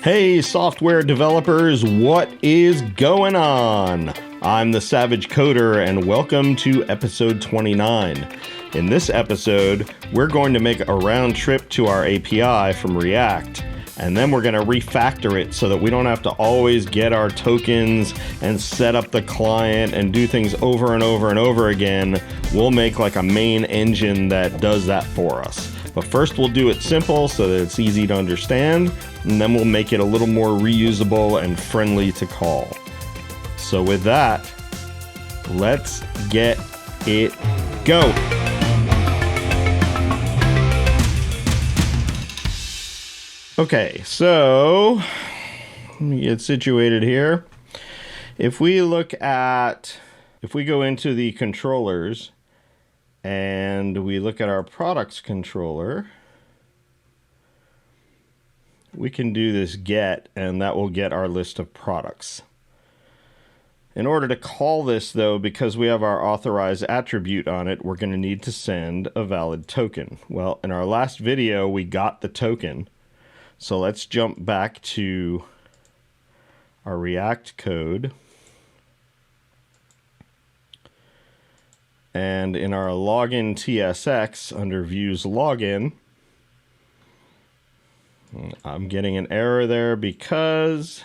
Hey, software developers, what is going on? I'm the Savage Coder, and welcome to episode 29. In this episode, we're going to make a round trip to our API from React, and then we're going to refactor it so that we don't have to always get our tokens and set up the client and do things over and over and over again. We'll make like a main engine that does that for us. But first we'll do it simple so that it's easy to understand, and then we'll make it a little more reusable and friendly to call. So with that, let's get it go. Okay, so let me get situated here. If we go into the controllers and we look at our products controller, we can do this get, and that will get our list of products. In order to call this, though, because we have our authorized attribute on it, we're going to need to send a valid token. Well, in our last video, we got the token. So let's jump back to our React code. And in our login TSX, under views login, I'm getting an error there because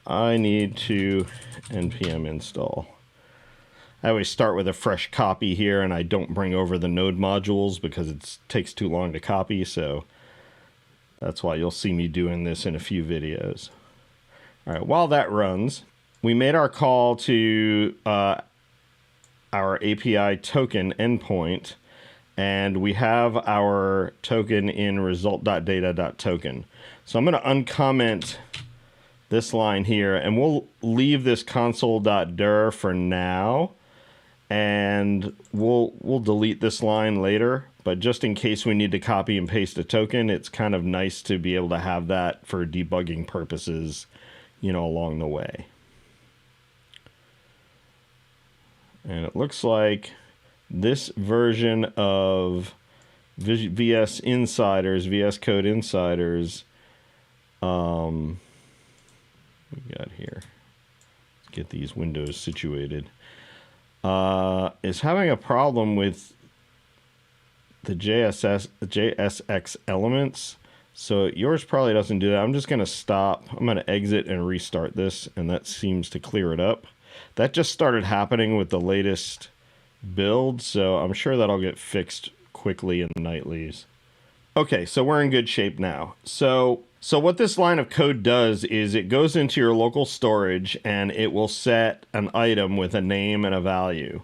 I need to npm install. I always start with a fresh copy here, and I don't bring over the node modules because it takes too long to copy, so that's why you'll see me doing this in a few videos. All right, while that runs, we made our call to our API token endpoint, and we have our token in result.data.token. So I'm going to uncomment this line here, and we'll leave this console.dir for now, and we'll delete this line later. But just in case we need to copy and paste a token, it's kind of nice to be able to have that for debugging purposes, along the way. And it looks like this version of VS Insiders, VS Code Insiders, we got here. Let's get these windows situated. Is having a problem with the JSX elements. So yours probably doesn't do that. I'm just going to stop. I'm going to exit and restart this, and that seems to clear it up. That just started happening with the latest build, so I'm sure that'll get fixed quickly in the nightlies. Okay, so we're in good shape now. So what this line of code does is it goes into your local storage, and it will set an item with a name and a value.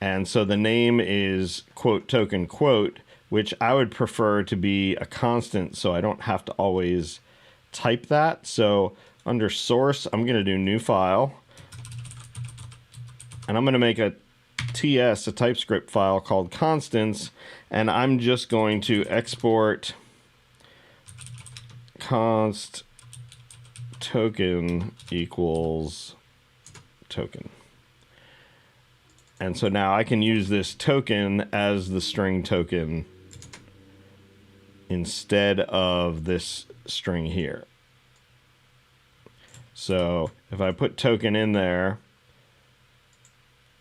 And so the name is quote token quote, which I would prefer to be a constant so I don't have to always type that. So under source, I'm going to do new file. And I'm going to make a TS, a TypeScript file called constants. And I'm just going to export const token equals token. And so now I can use this token as the string token instead of this string here. So if I put token in there,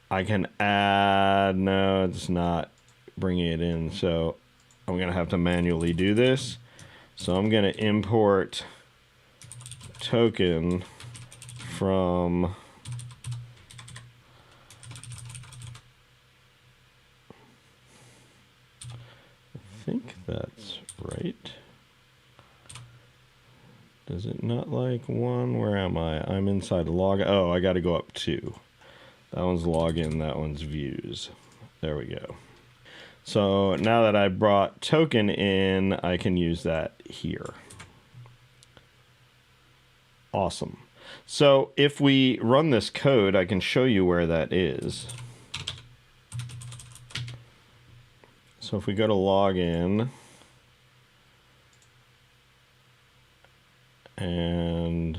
I can add, no, it's not bringing it in. So I'm going to have to manually do this. So I'm going to import token from I think that's right. Does it not like one? Where am I? I'm inside log. Oh, I got to go up 2. That one's login, that one's views. There we go. So now that I brought token in, I can use that here. Awesome. So if we run this code, I can show you where that is. So if we go to login and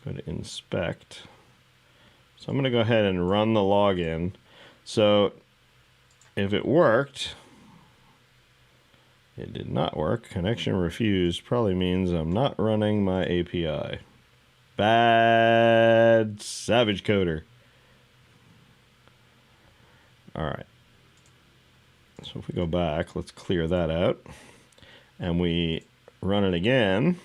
go to inspect. So I'm going to go ahead and run the login. So if it worked, It did not work. Connection refused probably means I'm not running my API. Bad savage coder. All right. So if we go back, let's clear that out. And we run it again.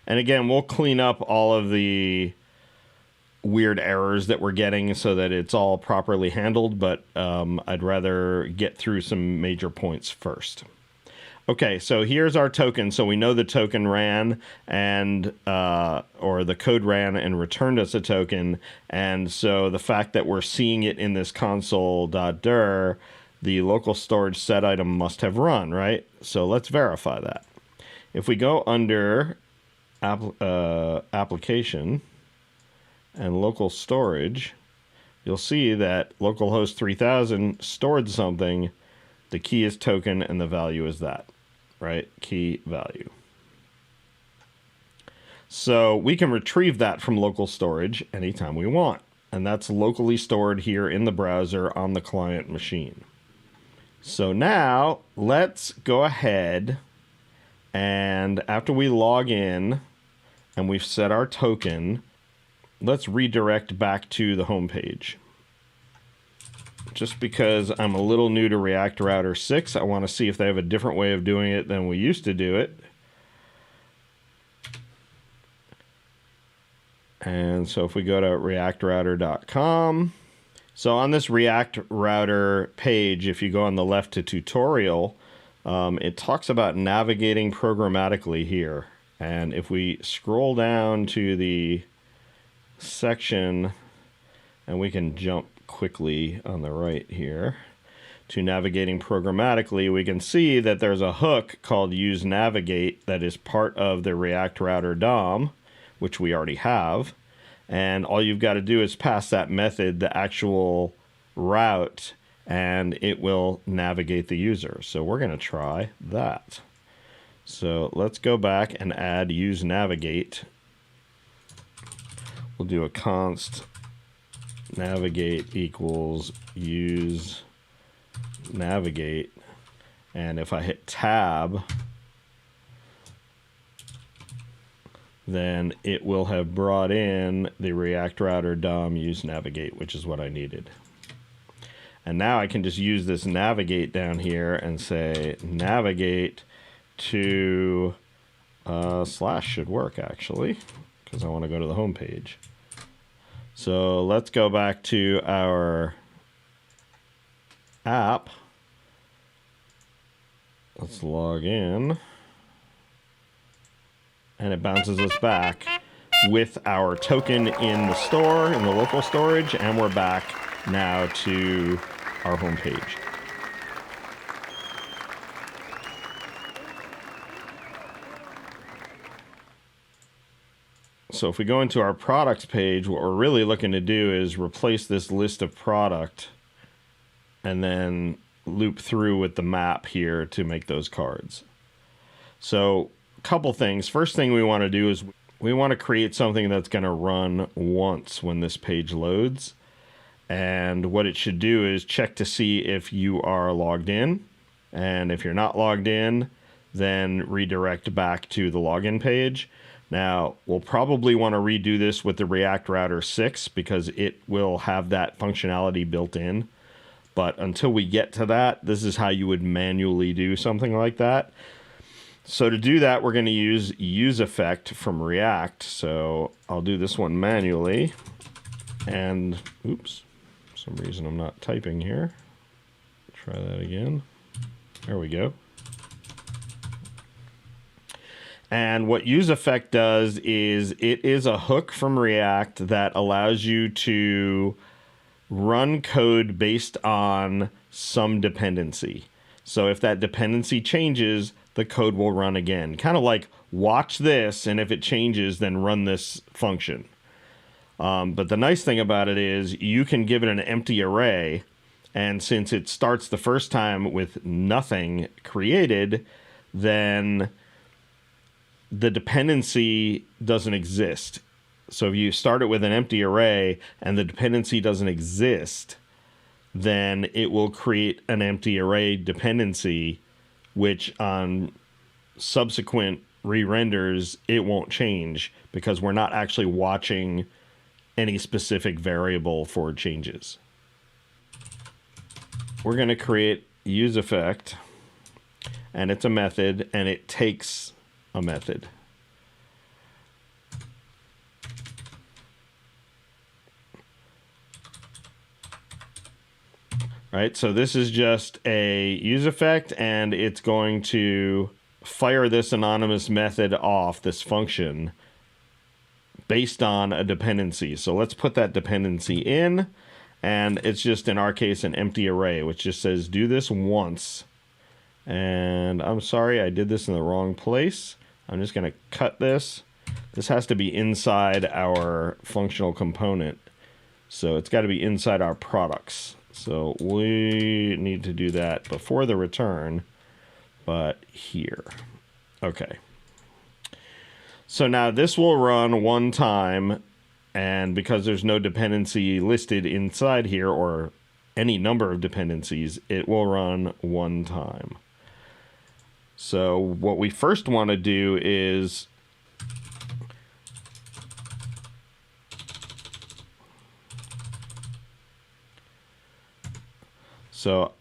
And again, we'll clean up all of the weird errors that we're getting so that it's all properly handled, but I'd rather get through some major points first. Okay, so here's our token. So we know the token ran and or the code ran and returned us a token. And so the fact that we're seeing it in this console.dir, the local storage set item must have run, right? So let's verify that. If we go under application and local storage, you'll see that localhost 3000 stored something. The key is token and the value is that, right? Key value. So we can retrieve that from local storage anytime we want. And that's locally stored here in the browser on the client machine. So now let's go ahead and after we log in and we've set our token, let's redirect back to the home page. Just because I'm a little new to React Router 6, I want to see if they have a different way of doing it than we used to do it. And so if we go to reactrouter.com, so on this React Router page, if you go on the left to tutorial, it talks about navigating programmatically here. And if we scroll down to the section, and we can jump quickly on the right here to navigating programmatically, we can see that there's a hook called use navigate that is part of the React Router DOM, which we already have. And all you've got to do is pass that method the actual route, and it will navigate the user. So we're going to try that. So let's go back and add use navigate. We'll do a const navigate equals use navigate. And if I hit tab, then it will have brought in the React Router DOM use navigate, which is what I needed. And now I can just use this navigate down here and say navigate to slash should work actually, because I want to go to the home page. So let's go back to our app. Let's log in. And it bounces us back with our token in the store, in the local storage, and we're back now to our home page. So if we go into our products page, what we're really looking to do is replace this list of product and then loop through with the map here to make those cards. So couple things. First thing we want to do is we want to create something that's going to run once when this page loads. And what it should do is check to see if you are logged in. And if you're not logged in, then redirect back to the login page. Now, we'll probably want to redo this with the React Router 6 because it will have that functionality built in. But until we get to that, this is how you would manually do something like that. So to do that, we're going to use useEffect from React. So I'll do this one manually. And, oops, for some reason I'm not typing here. Try that again. There we go. And what useEffect does is it is a hook from React that allows you to run code based on some dependency. So if that dependency changes, the code will run again. Kind of like watch this, and if it changes, then run this function. But the nice thing about it is you can give it an empty array, and since it starts the first time with nothing created, then the dependency doesn't exist. So if you start it with an empty array and the dependency doesn't exist, then it will create an empty array dependency, which on subsequent re-renders, it won't change because we're not actually watching any specific variable for changes. We're going to create use effect, and it's a method, and it takes a method. Right, so this is just a use effect, and it's going to fire this anonymous method off, this function, based on a dependency. So let's put that dependency in, and it's just, in our case, an empty array, which just says do this once. And I'm sorry, I did this in the wrong place. I'm just going to cut this. This has to be inside our functional component. So it's got to be inside our products. So we need to do that before the return, but here. Okay. So now this will run one time, and because there's no dependency listed inside here, or any number of dependencies, it will run one time. So what we first want to do is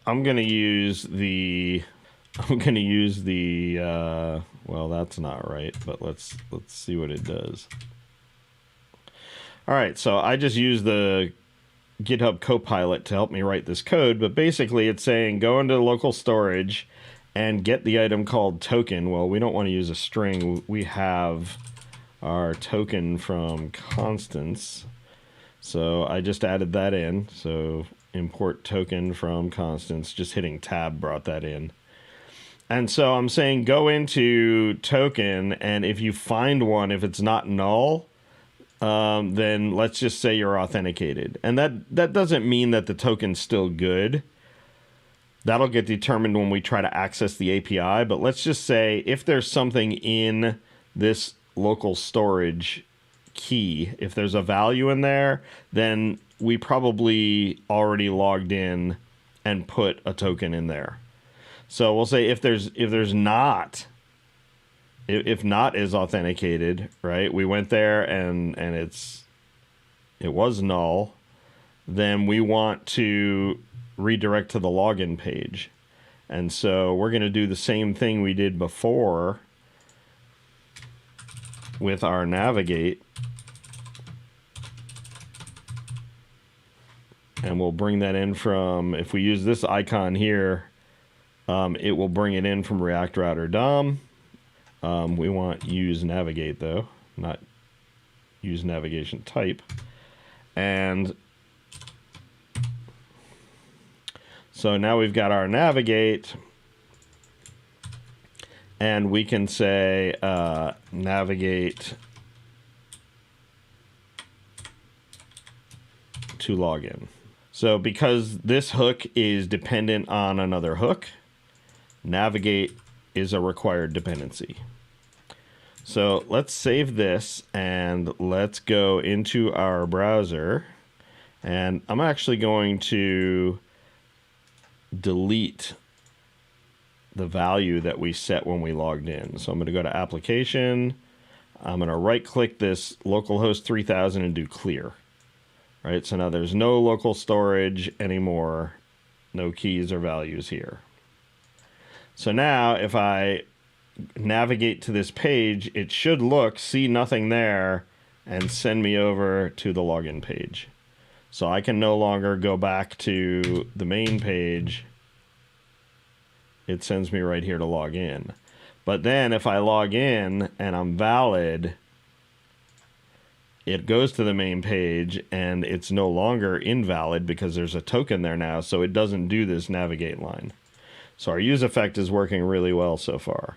I'm going to use the well, that's not right, but let's see what it does. All right, so I just use the GitHub Copilot to help me write this code, but basically it's saying go into local storage and get the item called token. Well, we don't want to use a string. We have our token from constants. So I just added that in. So import token from constants, just hitting tab brought that in. And so I'm saying go into token, and if you find one, if it's not null, then let's just say you're authenticated. And that doesn't mean that the token's still good. That'll get determined when we try to access the API, but let's just say if there's something in this local storage key, if there's a value in there, then we probably already logged in and put a token in there. So we'll say if not is authenticated, right? We went there and it was null, then we want to redirect to the login page. And so we're going to do the same thing we did before with our navigate. And we'll bring that in from, if we use this icon here, it will bring it in from React Router DOM. We want use navigate though, not use navigation type. And so now we've got our navigate, and we can say navigate to login. So because this hook is dependent on another hook, navigate is a required dependency. So let's save this and let's go into our browser, and I'm actually going to delete the value that we set when we logged in. So I'm going to go to application. I'm going to right click this localhost 3000 and do clear. Right, so now there's no local storage anymore, no keys or values here. So now if I navigate to this page, it should see nothing there, and send me over to the login page. So I can no longer go back to the main page. It sends me right here to log in. But then if I log in and I'm valid, it goes to the main page and it's no longer invalid because there's a token there now, so it doesn't do this navigate line. So our use effect is working really well so far.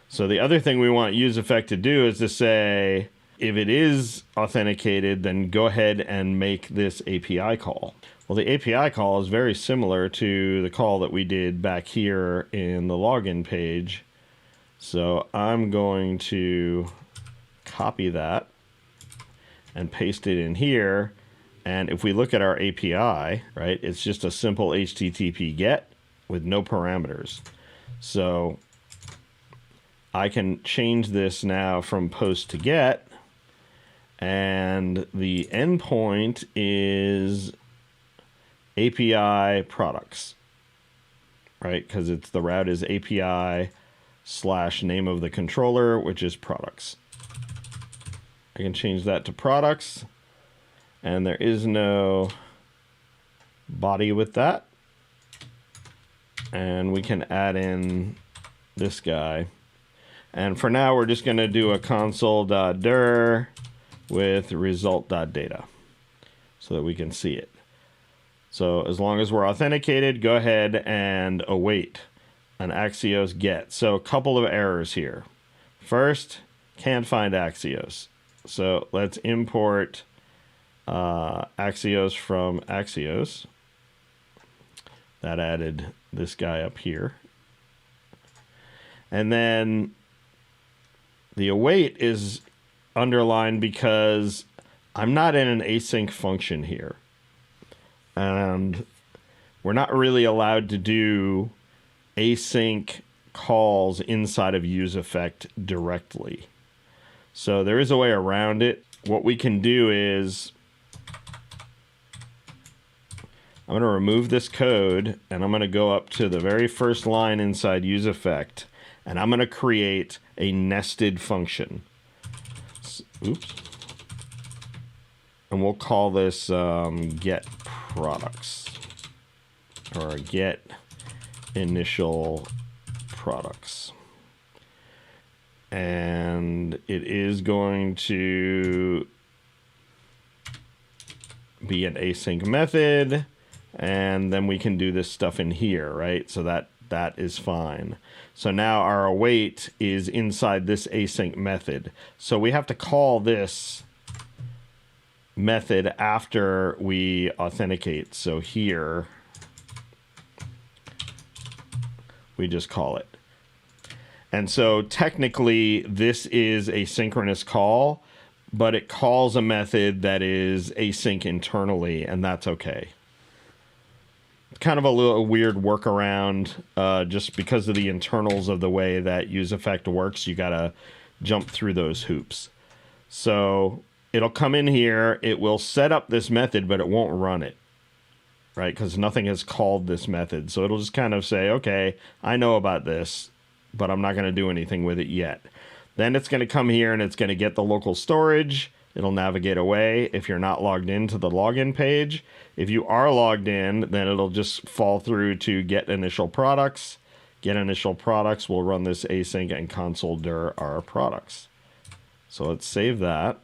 So the other thing we want use effect to do is to say, if it is authenticated, then go ahead and make this API call. Well, the API call is very similar to the call that we did back here in the login page. So I'm going to copy that and paste it in here. And if we look at our API, right, it's just a simple HTTP GET with no parameters. So I can change this now from post to GET, and the endpoint is API products, right? Because the route is API / name of the controller, which is products. I can change that to products, and there is no body with that. And we can add in this guy. And for now, we're just going to do a console.dir with result.data so that we can see it. So as long as we're authenticated, go ahead and await an Axios get. So a couple of errors here. First, can't find Axios. So let's import Axios from Axios. That added this guy up here. And then the await is underlined because I'm not in an async function here. And we're not really allowed to do async calls inside of useEffect directly. So there is a way around it. What we can do is I'm going to remove this code, and I'm going to go up to the very first line inside useEffect, and I'm going to create a nested function. Oops. And we'll call this get products, or get initial products. And it is going to be an async method, and then we can do this stuff in here, right? So that is fine. So now our await is inside this async method. So we have to call this method after we authenticate. So here we just call it. And so technically this is a synchronous call, but it calls a method that is async internally, and that's okay. Kind of a little weird workaround, just because of the internals of the way that useEffect works. You gotta jump through those hoops. So it'll come in here, it will set up this method, but it won't run it, right? Because nothing has called this method. So it'll just kind of say, okay, I know about this, but I'm not going to do anything with it yet. Then it's going to come here and it's going to get the local storage. It'll navigate away if you're not logged into the login page. If you are logged in, then it'll just fall through to get initial products. Get initial products will run this async and console dir our products. So let's save that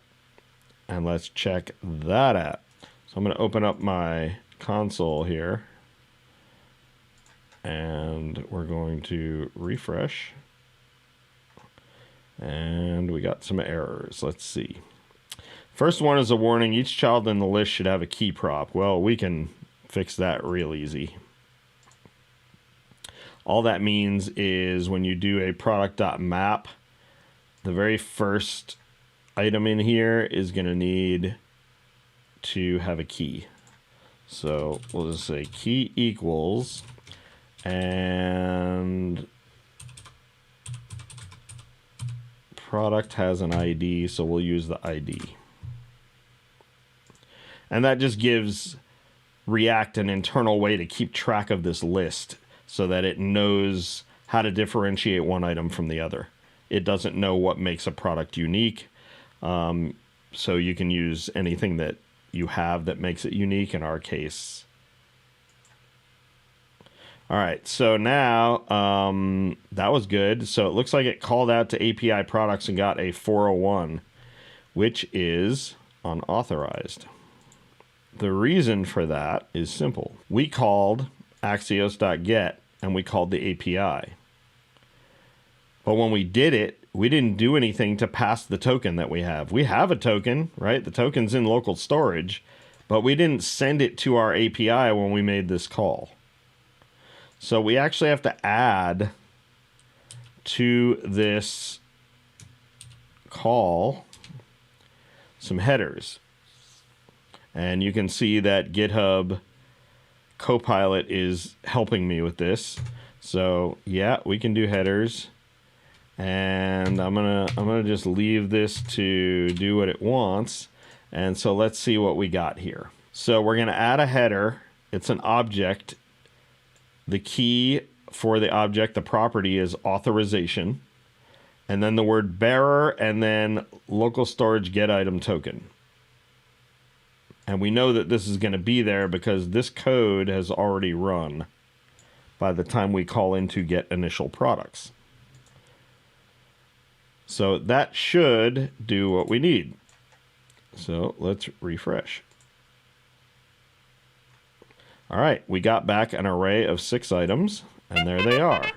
and let's check that out. So I'm going to open up my console here, and we're going to refresh, and we got some errors. Let's see. First one is a warning: each child in the list should have a key prop. Well, we can fix that real easy. All that means is when you do a product.map, the very first item in here is going to need to have a key. So we'll just say key equals, and product has an ID, so we'll use the ID. And that just gives React an internal way to keep track of this list so that it knows how to differentiate one item from the other. It doesn't know what makes a product unique. So you can use anything that you have that makes it unique in our case. All right, so now that was good. So it looks like it called out to API products and got a 401, which is unauthorized. The reason for that is simple. We called Axios.get and we called the API. But when we did it, we didn't do anything to pass the token that we have. We have a token, right? The token's in local storage, but we didn't send it to our API when we made this call. So we actually have to add to this call some headers. And you can see that GitHub Copilot is helping me with this. So yeah, we can do headers. And I'm gonna just leave this to do what it wants. And so let's see what we got here. So we're gonna add a header. It's an object. The key for the object, the property, is authorization. And then the word bearer, and then local storage get item token. And we know that this is going to be there because this code has already run by the time we call into get initial products. So that should do what we need. So let's refresh. All right, we got back an array of 6 items, and there they are.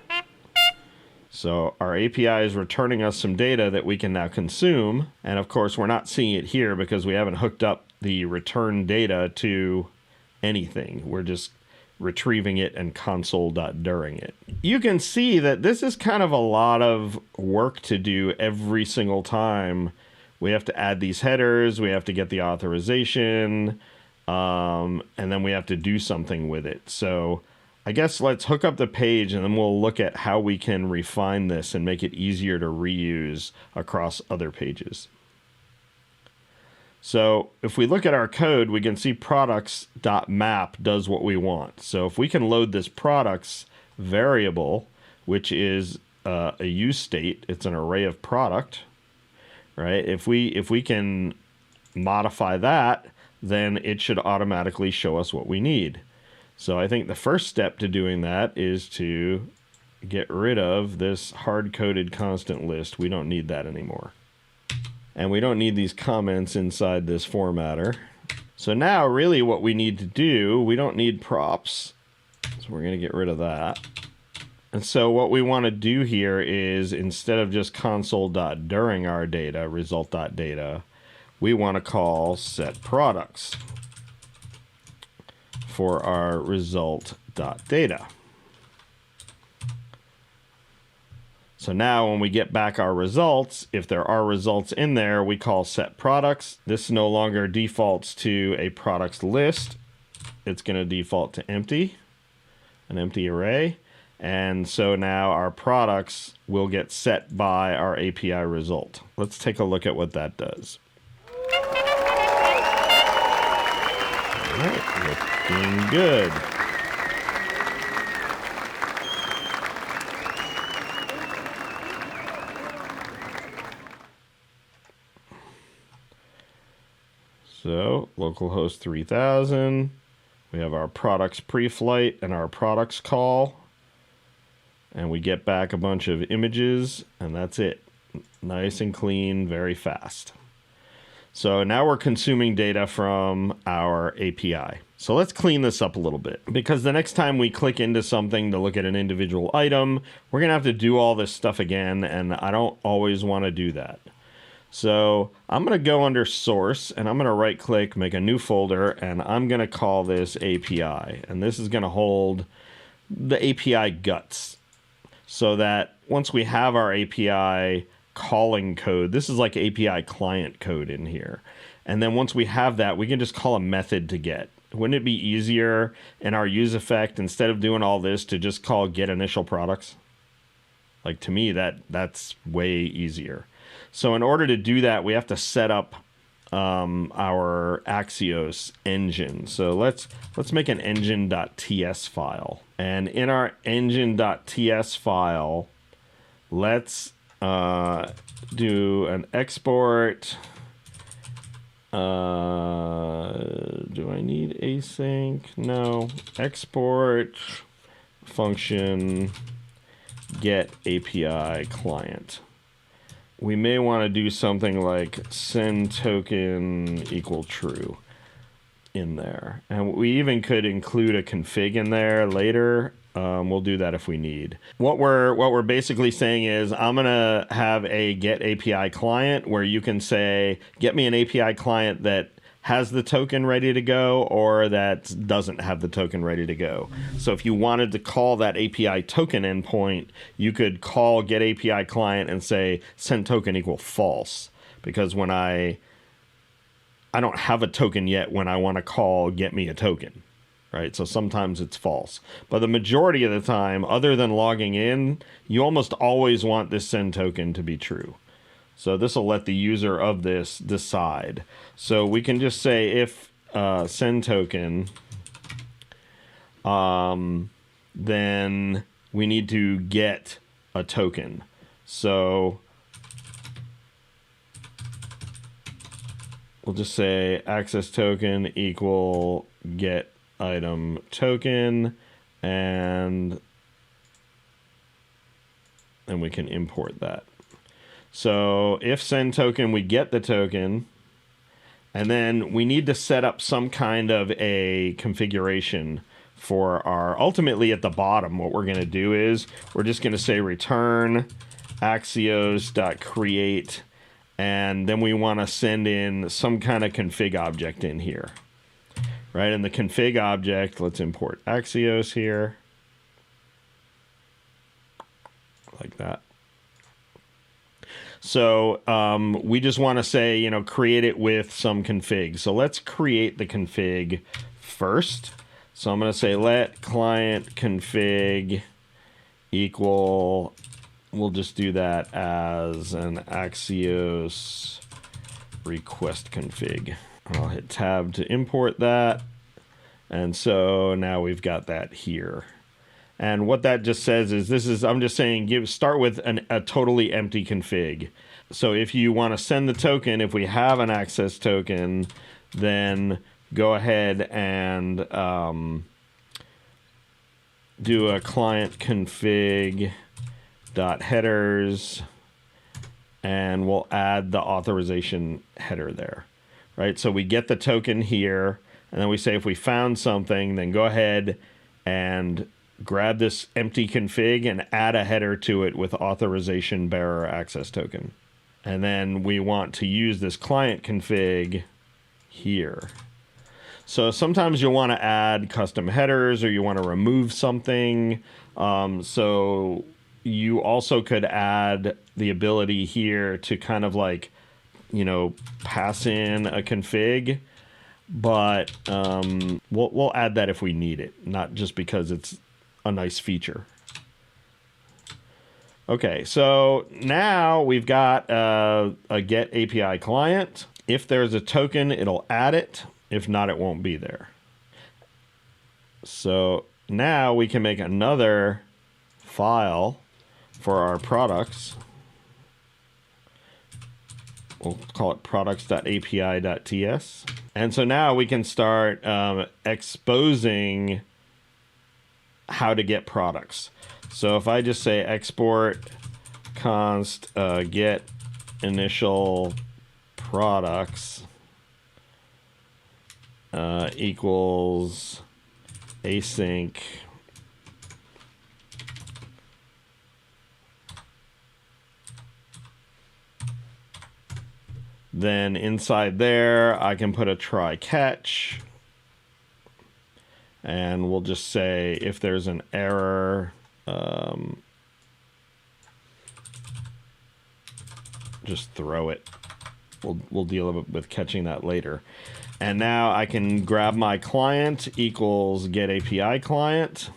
So our API is returning us some data that we can now consume. And of course, we're not seeing it here because we haven't hooked up the return data to anything. We're just retrieving it and console.during it. You can see that this is kind of a lot of work to do every single time. We have to add these headers, we have to get the authorization, and then we have to do something with it. So I guess let's hook up the page and then we'll look at how we can refine this and make it easier to reuse across other pages. So if we look at our code, we can see products.map does what we want. So if we can load this products variable, which is a use state, it's an array of product, right? If we can modify that, then it should automatically show us what we need. So I think the first step to doing that is to get rid of this hard-coded constant list. We don't need that anymore. And we don't need these comments inside this formatter. So now really what we need to do, we don't need props. So we're going to get rid of that. And so what we want to do here is, instead of just console.during our data, result.data, we want to call setProducts for our result.data. So now when we get back our results, if there are results in there, we call setProducts. This no longer defaults to a products list. It's going to default to empty, an empty array. And so now our products will get set by our API result. Let's take a look at what that does. All right, looking good. So localhost 3000, we have our products pre-flight and our products call, and we get back a bunch of images, and that's it. Nice and clean, very fast. So now we're consuming data from our API. So let's clean this up a little bit, because the next time we click into something to look at an individual item, we're going to have to do all this stuff again, and I don't always want to do that. So I'm going to go under source, and I'm going to right click, make a new folder, and I'm going to call this API. And this is going to hold the API guts, so that once we have our API calling code, this is like API client code in here. And then once we have that, we can just call a method to get. Wouldn't it be easier in our use effect, instead of doing all this, to just call get initial products? Like, to me, that's way easier. So in order to do that, we have to set up our Axios engine. So let's make an engine.ts file. And in our engine.ts file, let's do an export. Do I need async? No. Export function get API client. We may want to do something like send token equal true in there. And we even could include a config in there later. We'll do that if we need. What we're basically saying is, I'm going to have a get API client where you can say, get me an API client that has the token ready to go or that doesn't have the token ready to go. So if you wanted to call that API token endpoint, you could call get API client and say send token equal false. Because when I I don't have a token yet when I want to call get me a token, right? So sometimes it's false. But the majority of the time, other than logging in, you almost always want this send token to be true. So this will let the user of this decide. So we can just say if send token, then we need to get a token. So we'll just say access token equal get item token, and we can import that. So if send token, we get the token, and then we need to set up some kind of a configuration for our, ultimately at the bottom, what we're going to do is we're just going to say return axios.create, and then we want to send in some kind of config object in here, right? And the config object, let's import Axios here, like that. So we just want to say, you know, create it with some config. So let's create the config first. So I'm going to say let client config equal, we'll just do that as an Axios request config. I'll hit tab to import that. And so now we've got that here. And what that just says is this is, I'm just saying, start with a totally empty config. So if you want to send the token, if we have an access token, then go ahead and do a client config dot headers, and we'll add the authorization header there, right? So we get the token here, and then we say if we found something, then go ahead and grab this empty config and add a header to it with authorization bearer access token. And then we want to use this client config here. So sometimes you'll want to add custom headers, or you want to remove something. So you also could add the ability here to kind of like, you know, pass in a config, but we'll add that if we need it, not just because it's a nice feature. Okay, so now we've got a get API client. If there's a token, it'll add it. If not, it won't be there. So now we can make another file for our products. We'll call it products.api.ts. And so now we can start exposing how to get products. So if I just say export const get initial products equals async then inside there I can put a try catch, and we'll just say if there's an error, just throw it. We'll deal with catching that later. And now I can grab my client equals get API client.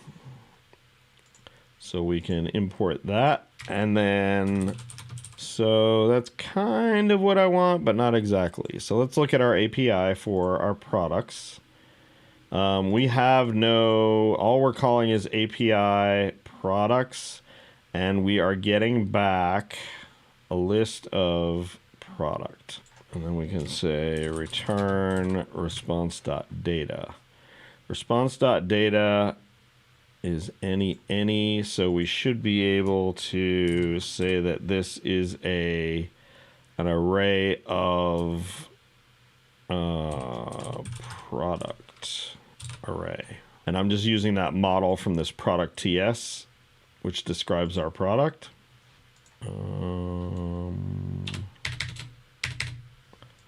So we can import that. And then, so that's kind of what I want, but not exactly. So let's look at our API for our products. We have all we're calling is API products, and we are getting back a list of product. And then we can say return response.data. Response.data is any, so we should be able to say that this is an array of product array. And I'm just using that model from this product TS, which describes our product.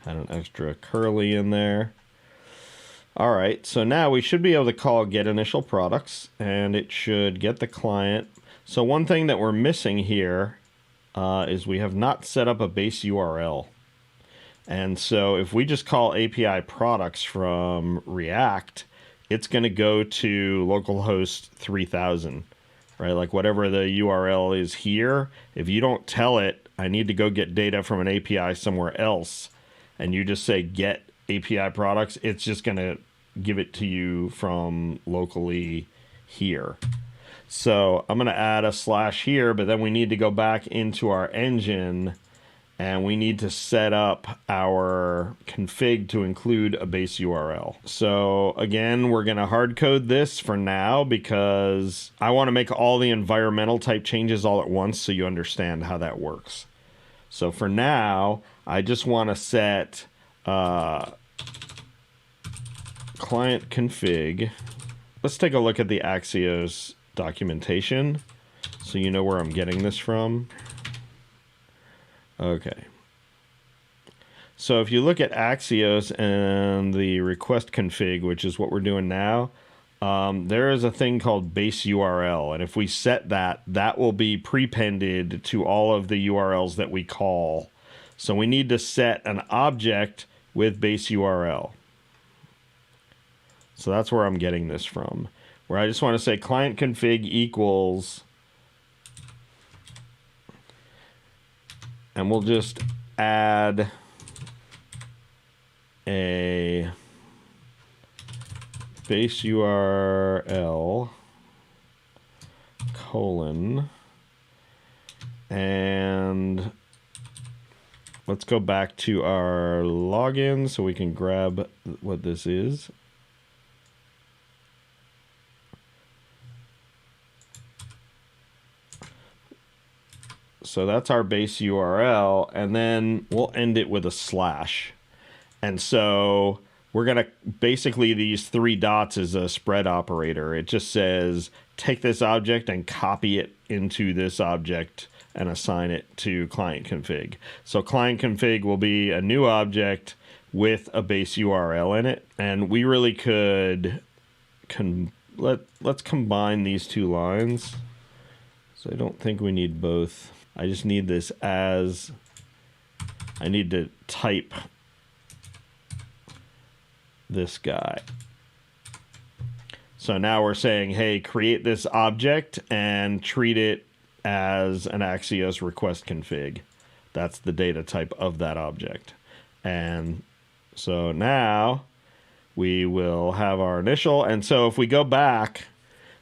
Had an extra curly in there. All right, so now we should be able to call get initial products, and it should get the client. So one thing that we're missing here is we have not set up a base URL. And so if we just call API products from React, it's going to go to localhost 3000, right? Like whatever the URL is here, if you don't tell it, I need to go get data from an API somewhere else, and you just say get API products, it's just going to give it to you from locally here. So I'm going to add a slash here, but then we need to go back into our engine and we need to set up our config to include a base URL. So again, we're going to hard code this for now because I want to make all the environmental type changes all at once so you understand how that works. So for now, I just want to set client config. Let's take a look at the Axios documentation so you know where I'm getting this from. Okay. So if you look at Axios and the request config, which is what we're doing now, there is a thing called base URL. And if we set that, that will be prepended to all of the URLs that we call. So we need to set an object with base URL. So that's where I'm getting this from, where I just want to say client config equals, and we'll just add a base URL colon, and let's go back to our login so we can grab what this is. So that's our base URL, and then we'll end it with a slash. And so we're going to basically, these 3 dots is a spread operator. It just says take this object and copy it into this object and assign it to client config. So client config will be a new object with a base URL in it. And we really could, let's combine these 2 lines. So I don't think we need both. I just need this as, I need to type this guy. So now we're saying, hey, create this object and treat it as an Axios request config. That's the data type of that object. And so now we will have our initial. And so if we go back,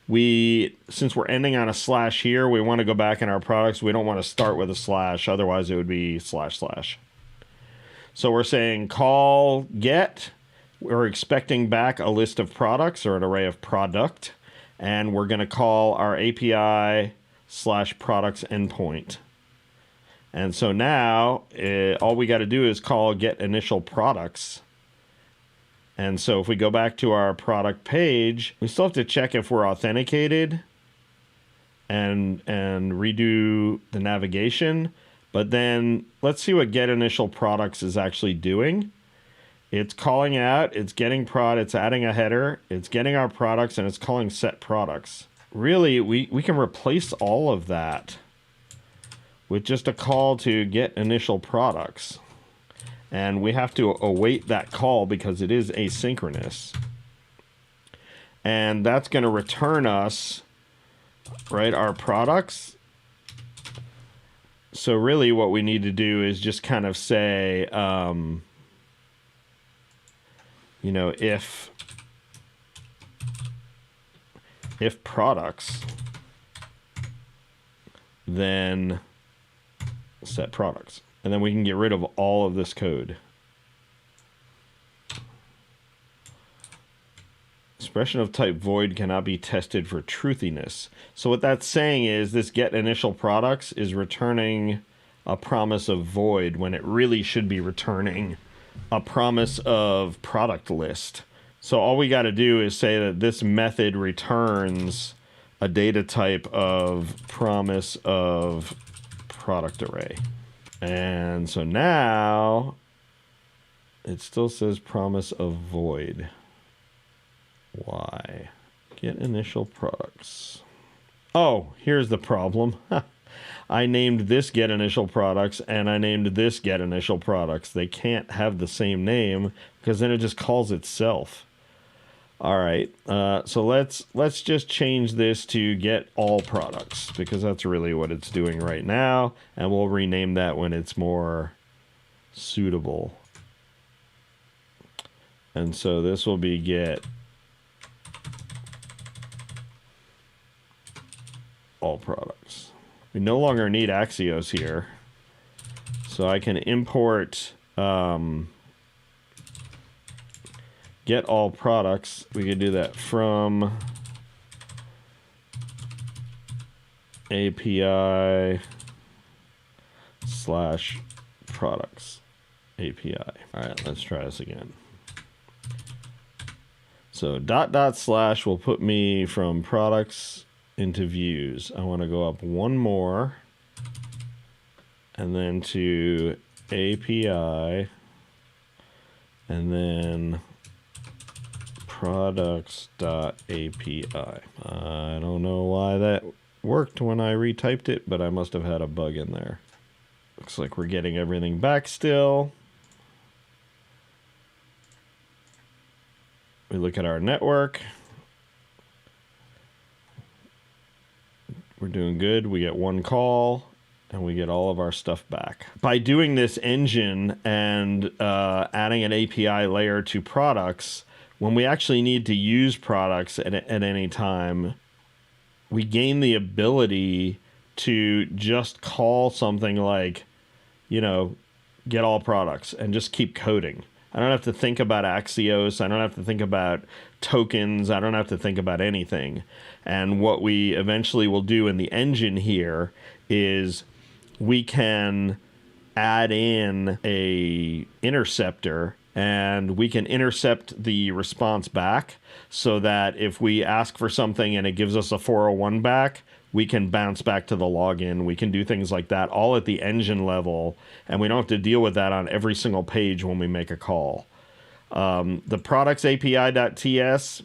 since we're ending on a slash here, we want to go back in our products. We don't want to start with a slash. Otherwise, it would be //. So we're saying call get. We're expecting back a list of products or an array of product. And we're going to call our API /products endpoint. And so now all we got to do is call get initial products. And so if we go back to our product page, we still have to check if we're authenticated and redo the navigation. But then let's see what get initial products is actually doing. It's calling out, it's getting prod, it's adding a header, it's getting our products, and it's calling set products. Really, we can replace all of that with just a call to get initial products. And we have to await that call because it is asynchronous. And that's going to return us, right, our products. So really what we need to do is just kind of say, you know, if products, then set products. And then we can get rid of all of this code. Expression of type void cannot be tested for truthiness. So what that's saying is this get initial products is returning a promise of void when it really should be returning a promise of product list. So all we got to do is say that this method returns a data type of promise of product array. And so now it still says promise of void. Why? Get initial products. Oh, here's the problem. I named this get initial products and I named this get initial products. They can't have the same name because then it just calls itself. All right, so let's just change this to get all products because that's really what it's doing right now, and we'll rename that when it's more suitable. And so this will be get all products. We no longer need Axios here, so I can import get all products. We could do that from API / products API. All right, let's try this again. So .. / will put me from products into views. I want to go up one more and then to API and then products.api. I don't know why that worked when I retyped it, but I must have had a bug in there. Looks like we're getting everything back still. We look at our network. We're doing good. We get one call and we get all of our stuff back. By doing this engine and adding an API layer to products, when we actually need to use products at any time, we gain the ability to just call something like, you know, get all products and just keep coding. I don't have to think about Axios. I don't have to think about tokens. I don't have to think about anything. And what we eventually will do in the engine here is we can add in a interceptor, and we can intercept the response back so that if we ask for something and it gives us a 401 back, we can bounce back to the login. We can do things like that all at the engine level, and we don't have to deal with that on every single page when we make a call. The products API.ts,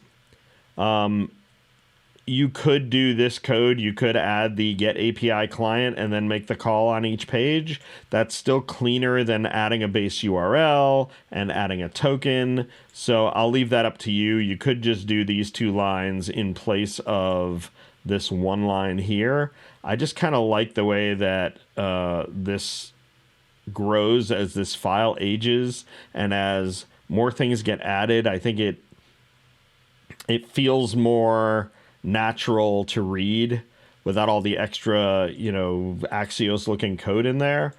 you could do this code. You could add the get API client and then make the call on each page. That's still cleaner than adding a base URL and adding a token. So I'll leave that up to you. You could just do these two lines in place of this one line here. I just kind of like the way that this grows as this file ages, and as more things get added, I think it feels more natural to read without all the extra, you know, Axios looking code in there.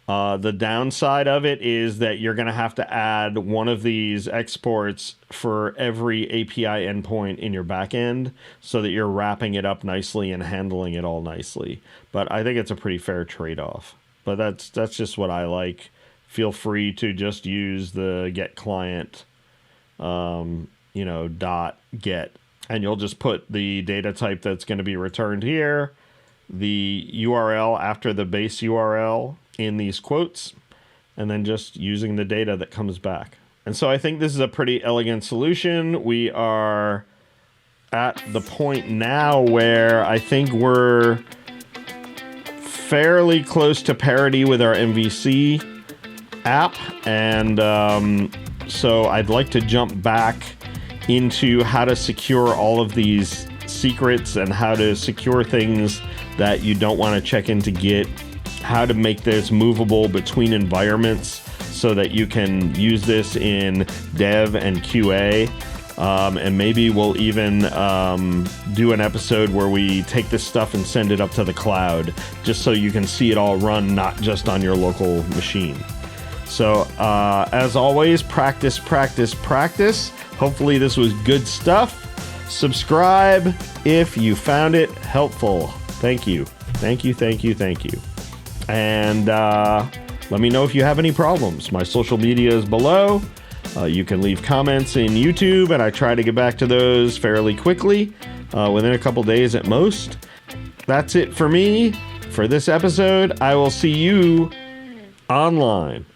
The downside of it is that you're going to have to add one of these exports for every API endpoint in your backend so that you're wrapping it up nicely and handling it all nicely. But I think it's a pretty fair trade-off. But that's just what I like. Feel free to just use the get client, you know, .get, and you'll just put the data type that's going to be returned here, the URL after the base URL in these quotes, and then just using the data that comes back. And so I think this is a pretty elegant solution. We are at the point now where I think we're fairly close to parity with our MVC app. And so I'd like to jump back into how to secure all of these secrets and how to secure things that you don't want to check into Git, how to make this movable between environments so that you can use this in dev and QA. And maybe we'll even do an episode where we take this stuff and send it up to the cloud just so you can see it all run, not just on your local machine. So as always, practice, practice, practice. Hopefully this was good stuff. Subscribe if you found it helpful. Thank you. Thank you, thank you, thank you. And let me know if you have any problems. My social media is below. You can leave comments in YouTube, and I try to get back to those fairly quickly, within a couple days at most. That's it for me for this episode. I will see you online.